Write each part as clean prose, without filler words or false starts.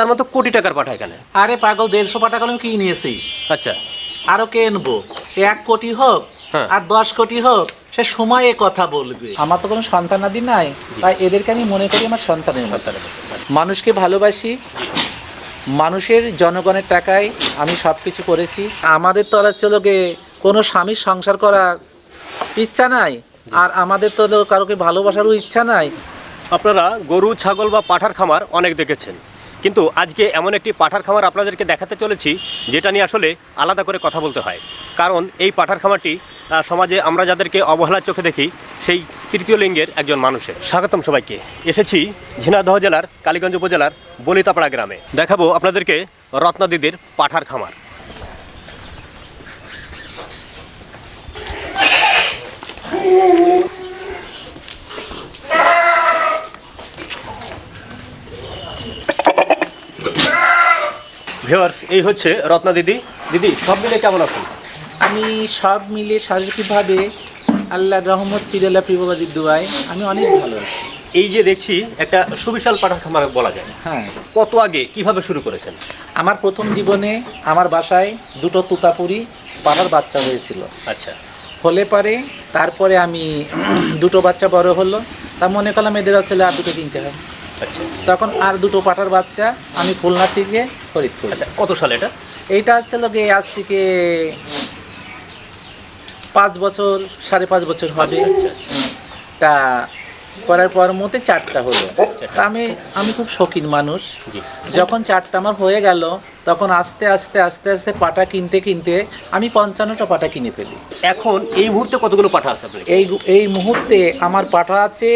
তার মতো কোটি টাকার পাঠা এখানে। আরে পাগল, 150 পাঠা কলম কি নিয়েছি, আচ্ছা, আরো কিনবো। 1 কোটি হোক হ্যাঁ। আর 10 কোটি হোক, সে সময়ে কথা বলবে। আমার তো কোনো সন্তানাদি নাই, তাই এদেরকে আমি মনে করি আমার সন্তানের মতো। মানুষকে ভালোবাসি, মানুষের জনগণের টাকায় আমি সব কিছু করেছি। আমাদের তো আর চলোকে কোনো স্বামীর সংসার করার ইচ্ছা নাই, আর আমাদের তো কারোকে ভালোবাসারও ইচ্ছা নাই। আপনারা গরু, ছাগল বা পাঠার খামার অনেক দেখেছেন, কিন্তু আজকে এমন একটি পাঠার খামার আপনাদেরকে দেখাতে চলেছি যেটা নিয়ে আসলে আলাদা করে কথা বলতে হয়। কারণ এই পাঠার খামারটি সমাজে আমরা যাদেরকে অবহেলার চোখে দেখি, সেই তৃতীয় লিঙ্গের একজন মানুষের। স্বাগতম সবাইকে। এসেছি ঝিনাইদহ জেলার কালীগঞ্জ উপজেলার বলিতাপাড়া গ্রামে। দেখাবো আপনাদেরকে রত্নাদিদির পাঠার খামার। ভিউয়ার্স, এই হচ্ছে রত্না দিদি। দিদি, সব মিলে কেমন আছেন? আমি সব মিলে শারীরিকভাবে আল্লাহর রহমত, পিরলা পিবাবাজির দোয়ায় আমি অনেক ভালো আছি। এই যে দেখছি একটা সুবিশাল পাঠার খামার বলা যায়। হ্যাঁ, কত আগে কিভাবে শুরু করেছেন? আমার প্রথম জীবনে আমার বাসায় 2টো তুতাপুরি পাঠার বাচ্চা হয়েছিল। আচ্ছা, হলে পরে তারপরে আমি 2টো বাচ্চা বড় হলো, তা মনে করলাম এদের ছেলে আর 2টো কিনতে হবে। আচ্ছা, তখন আর 2টো পাঠার বাচ্চা আমি খুলনা থেকে ফরিদপুর। আচ্ছা, কত সালে এটা? এইটা ছিল গিয়ে আজ থেকে 5 বছর, 5.5 বছর হবে। আচ্ছা, তা করার পর মতে 4টা হলো। তা আমি খুব শৌখিন মানুষ। জি। যখন 4টা আমার হয়ে গেল, তখন আস্তে আস্তে আস্তে আস্তে পাটা কিনতে কিনতে আমি 55টা পাটা কিনে ফেলি। এখন এই মুহূর্তে কতগুলো পাঠা আছে আপনার? এই মুহূর্তে আমার পাটা আছে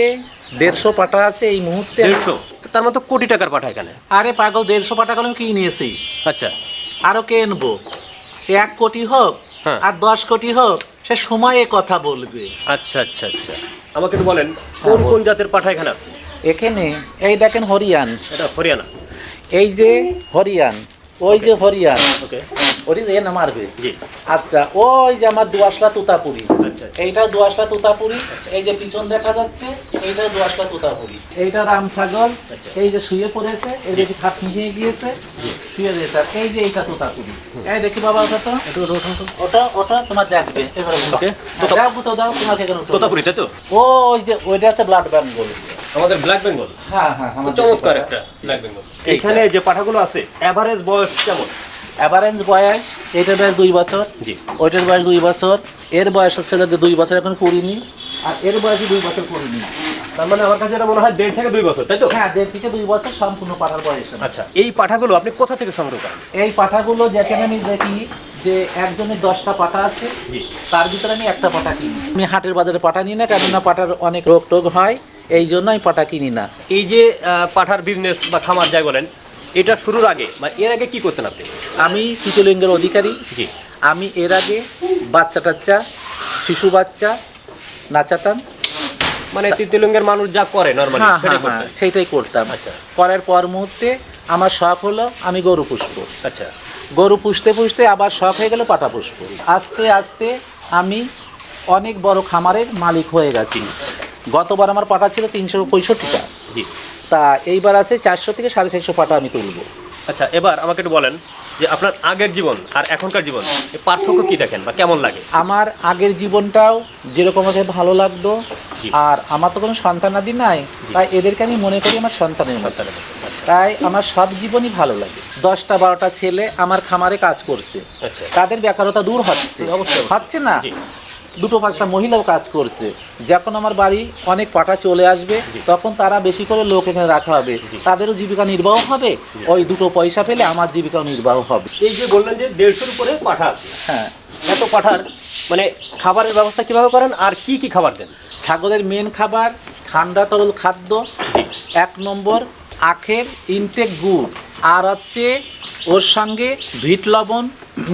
150 পাটা আছে এই মুহূর্তে। 150? তার মতো কোটি টাকার পাঠা এখানে। আরে পাগল, 150 পাটা কলম কি নিয়েছি, আচ্ছা, আরো কিনবো। 1 কোটি হোক হ্যাঁ। আর 10 কোটি হোক, সে সময়ে কথা বলবে। আচ্ছা, আচ্ছা, আচ্ছা, আমাকে একটু বলেন কোন কোন জাতের পাঠা এখানে আছে? এখানে এই দেখেন হরিয়ান, এটা হরিয়ানা। এই যে হরিয়ান, ওই যে হরিয়ান, ওকে, ওই যে না মারবে। জি। আচ্ছা, ওই যে আমার দুয়াশলা তুতাপুরি, আচ্ছা, এইটাও দুয়াশলা তুতাপুরি। এই যে পিছন দেখা যাচ্ছে, এইটাও দুয়াশলা তুতাপুরি। এইটা রাম ছাগল, আচ্ছা। এই যে শুয়ে পড়েছে, এই যে খাট নিয়ে গিয়েছে, শুয়ে রয়েছে। আর এই যে এইটা তুতাপুরি। এই দেখি বাবা, ওটা তো ওটা ওটা তোমার দেখবে এবারে। ওকে, দাও তো দাও, তোমাকে কেন তোতাপুরি, তাই তো? ওই যে ওইটা হচ্ছে ব্লাড বেঙ্গল। আমাদের ব্ল্যাক বেঙ্গল। হ্যাঁ হ্যাঁ, চমৎকার একটা ব্ল্যাক বেঙ্গল। এখানে যে পাঠাগুলো আছে এভারেজ বয়স কেমন? এভারেজ বয়স, এইটার বয়স 2 বছর, জি। ওইটার বয়স 2 বছর, এর বয়স হচ্ছে 2 বছর এখন করিনি, আর এর বয়সে 2 বছর করিনি। তার মানে আমার কাছে এটা মনে হয় 1.5 থেকে 2 বছর, তাই তো? হ্যাঁ, 1.5 থেকে 2 বছর সম্পূর্ণ পাঠার বয়স। আচ্ছা, এই পাঠাগুলো আপনি কোথা থেকে সংগ্রহ করেন? এই পাঠাগুলো যেখানে আমি দেখি যে একজনের 10টা পাঠা আছে, জি। তার ভিতরে আমি একটা পাঠা কিনি। আমি হাটের বাজারে পাঠা নিই না, কেননা পাঠার অনেক রোগ টোগ হয়, এই জন্য আমি পাঠা কিনি না। এই যে পাঠার বিজনেস বা খামার যাই বলেন, এটা শুরুর আগে বা এর আগে কি করতেন আপনি? আমি তৃতীয়লিঙ্গের অধিকারী। জি। আমি এর আগে বাচ্চা টাচ্চা, শিশু বাচ্চা নাচাতাম। মানে তৃতীয় লিঙ্গের মানুষ যা করে নরমালি হ্যাঁ সেটাই হ্যাঁ হ্যাঁ, করতেন। সেইটাই করতাম। আচ্ছা, করার পর মুহূর্তে আমার শখ হলো আমি গরু পুষবো। আচ্ছা, গরু পুষতে পুষতে আবার শখ হয়ে গেল পাটা পুষবো। আস্তে আস্তে আমি অনেক বড় খামারের মালিক হয়ে গেছি। গতবার আমার পাটা ছিল 365টা, জি। তা এইবার আছে 400 থেকে 450 পাটা আমি তুলবো। আচ্ছা, এবার আমাকে একটু বলেন যে আপনার আগের জীবন আর এখনকার জীবন, এই পার্থক্য কি দেখেন বা কেমন লাগে? আমার আগের জীবনটাও যেরকম আমাকে ভালো লাগতো, জি। আর আমার তো কোনো সন্তানাদি নাই, তাই এদেরকে আমি মনে করি আমার সন্তানের মতো। সন্তানের মতো। আচ্ছা, তাই আমার সব জীবনই ভালো লাগে। 10টা 12টা ছেলে আমার খামারে কাজ করছে, আচ্ছা, তাদের বেকারতা দূর হচ্ছে, অবশ্যই। হচ্ছে না? জি। 2-5টা মহিলাও কাজ করছে। যখন আমার বাড়ি অনেক পাটা চলে আসবে, তখন তারা বেশি করে লোক এখানে রাখা হবে, তাদেরও জীবিকা নির্বাহ হবে, ওই 2টো পয়সা পেলে আমার জীবিকাও নির্বাহ হবে। এই যে বললেন যে 150-র উপরে পাঠা আছে, হ্যাঁ। এত পাঠার মানে খাবারের ব্যবস্থা কিভাবে করেন আর কি কি খাবার দেন? ছাগলের মেন খাবার ঠান্ডা তরল খাদ্য, 1 নম্বর আখের ইনটেক গুড়, আর হচ্ছে ওর সঙ্গে ভিট লবণ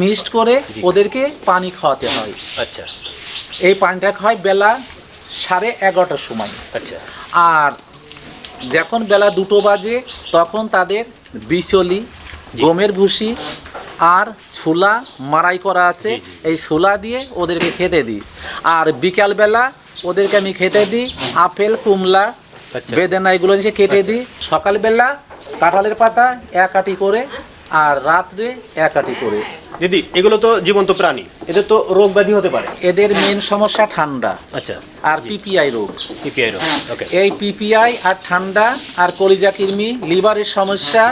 মিক্সড করে ওদেরকে পানি খাওয়াতে হয়। আচ্ছা, এই পানিটা খাওয়াই বেলা 11:30টার সময়। আচ্ছা, আর যখন বেলা 2টো বাজে, তখন তাদের বিচলি, গমের ভুসি আর ছোলা মাড়াই করা আছে, এই ছোলা দিয়ে ওদেরকে খেতে দিই। আর বিকালবেলা ওদেরকে আমি খেতে দিই আপেল, কুমলা, বেদানা, এগুলো নিয়ে কেটে দিই। সকালবেলা কাঁঠালের পাতা এক আটি করে, আর রাত্রে এক আটি করে। দিদি এগুলো তো জীবন্ত প্রাণী, এদের তো রোগ ব্যাধি হতে পারে। এদের মেন সমস্যা ঠান্ডা আচ্ছা, আর পিপিআই রোগ। পিপিআই রোগ, ওকে। এই পিপিআই আর ঠান্ডা আর কলিজা কৃমি, লিভারের সমস্যা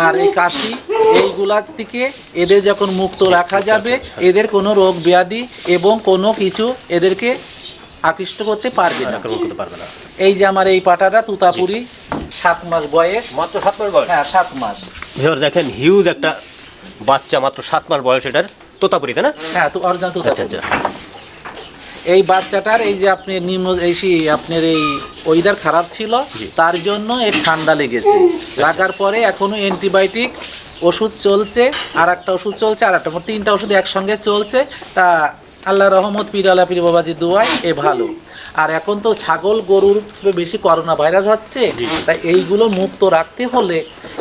আর এই কাশি, এইগুলার থেকে এদের যখন মুক্ত রাখা যাবে, এদের কোনো রোগ ব্যাধি এবং কোনো কিছু এদেরকে আকৃষ্ট করতে পারবে না, আক্রমণ করতে পারবে না। এই যে আমার এই পাটাটা তুতাপুরি, 7 মাস বয়স। মাত্র 7 মাস বয়স? হ্যাঁ, 7 মাস। ভিউয়ার দেখেন, হিউজ একটা বাচ্চা, মাত্র 7 মাস বয়স এটার, তোতাপুরি, তাই না? হ্যাঁ, তো অরিজিনাল আচ্ছা তুতাপুরি। আচ্ছা। এই বাচ্চাটার এই যে আপনি আপনার এই ওয়েদার খারাপ ছিল, জি। তার জন্য এর ঠান্ডা লেগেছে। লাগার পরে এখনো অ্যান্টিবায়োটিক ওষুধ চলছে, আর একটা ওষুধ চলছে, আর একটা, 3টা ওষুধ একসঙ্গে চলছে। তা আল্লাহ রহমত, পীর বাবাজির দোয়ায় এ ভালো। আর এখন তো ছাগল গরুর বেশি করোনা ভাইরাস হচ্ছে, তাই এইগুলো মুক্ত রাখতে হলে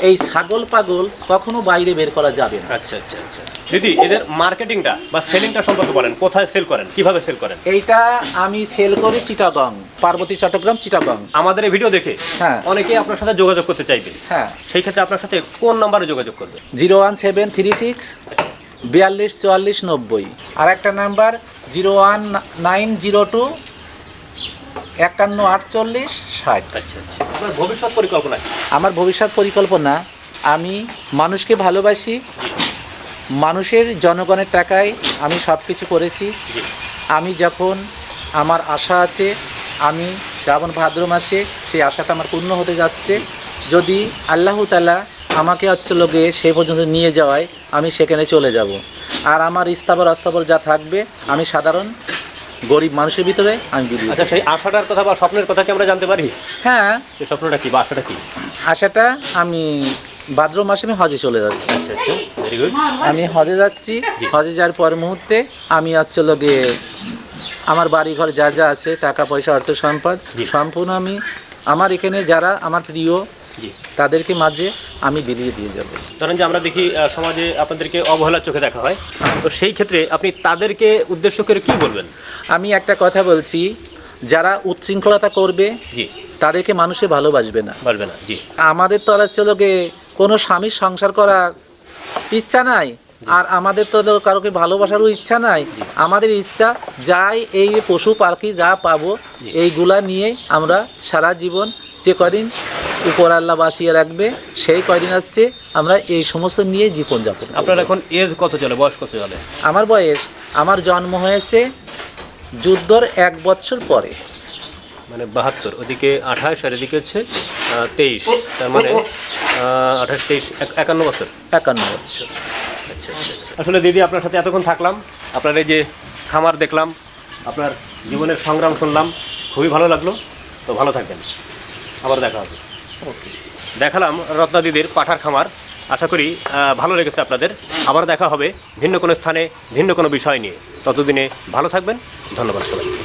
এই ছাগল পাগল কখনো বাইরে বের করা যাবে না। আচ্ছা আচ্ছা আচ্ছা। দিদি এদের মার্কেটিংটা বা সেলিংটা সম্পর্কে বলেন, কোথায় সেল করেন, কিভাবে সেল করেন? এইটা আমি সেল করি চিটাগং, পার্বতী চট্টগ্রাম চিটাগং। আমাদের এই ভিডিও দেখে হ্যাঁ, অনেকেই আপনার সাথে যোগাযোগ করতে চাইবে, হ্যাঁ। সেই ক্ষেত্রে আপনার সাথে কোন নাম্বারে যোগাযোগ করবে? 01736 42 44 90। আর একটা নাম্বার 01902 51 48 60। আচ্ছা আচ্ছা। আপনার ভবিষ্যৎ পরিকল্পনা কি? আমার ভবিষ্যৎ পরিকল্পনা, আমি মানুষকে ভালোবাসি, মানুষের জনগণের টাকায় আমি সব কিছু করেছি। জি। আমি যখন আমার আশা আছে, আমি শ্রাবণ ভাদ্র মাসে সেই আশাটা আমার পূর্ণ হতে যাচ্ছে। যদি আল্লাহ তাআলা আমাকে লোকে সে পর্যন্ত নিয়ে যাওয়ায় আমি সেখানে চলে যাব। আর আমার ইস্তাবর অস্তাবর যা থাকবে আমি সাধারণ গরিব মানুষের ভিতরে আমি বিলিয়ে দেব। আচ্ছা, সেই আশাটার কথা বা স্বপ্নের কথা কি আমরা জানতে পারি? হ্যাঁ, সেই স্বপ্নটা কি বা আশাটা কি? আশাটা আমি ভাদ্র মাসে আমি হজে চলে যাচ্ছি। আচ্ছা আচ্ছা, ভেরি গুড। আমি হজে যাচ্ছি। হজে যাওয়ার পর মুহূর্তে আমি লোকে আমার বাড়ি ঘর যা যা আছে, টাকা পয়সা অর্থ সম্পদ, সম্পূর্ণ আমি আমার এখানে যারা আমার প্রিয় জি, তাদেরকে মাঝে আমি বিলিয়ে দিয়ে যাব। ধরেন যে আমরা দেখি সমাজে আপনাদেরকে অবহেলার চোখে দেখা হয়, তো সেই ক্ষেত্রে আপনি তাদেরকে উদ্দেশ্য করে কি বলবেন? আমি একটা কথা বলছি, যারা উচ্ছৃঙ্খলতা করবে জি, তাদেরকে মানুষে ভালোবাসবে না। বলবে না। জি, আমাদের তো আর লোকে কোনো স্বামীর সংসার করা ইচ্ছা নাই, আর আমাদের তো কারোকে ভালোবাসারও ইচ্ছা নাই। আমাদের ইচ্ছা যাই এই পশু পাখি যা পাবো এইগুলা নিয়ে আমরা সারা জীবন, যে কদিন উপর আল্লাহ বাঁচিয়ে রাখবে সেই কয়দিন আসছে, আমরা এই সমস্ত নিয়ে জীবনযাপন। আপনার এখন এজ কত চলে, বয়স কত চলে? আমার বয়স, আমার জন্ম হয়েছে যুদ্ধর 1 বছর পরে, মানে 72, ওদিকে 28 আর এদিকে হচ্ছে 23, তার মানে 28 23 51 বছর। 51 বছর। আচ্ছা আচ্ছা আচ্ছা। আসলে দিদি আপনার সাথে এতক্ষণ থাকলাম, আপনার এই যে খামার দেখলাম, আপনার জীবনের সংগ্রাম শুনলাম, খুবই ভালো লাগলো। তো ভালো থাকবেন, আবার দেখা হবে। ওকে। দেখালাম রত্না দিদির পাঠার খামার, আশা করি ভালো লেগেছে আপনাদের। আবার দেখা হবে ভিন্ন কোনো স্থানে, ভিন্ন কোনো বিষয় নিয়ে। ততদিনে ভালো থাকবেন, ধন্যবাদ সবাইকে।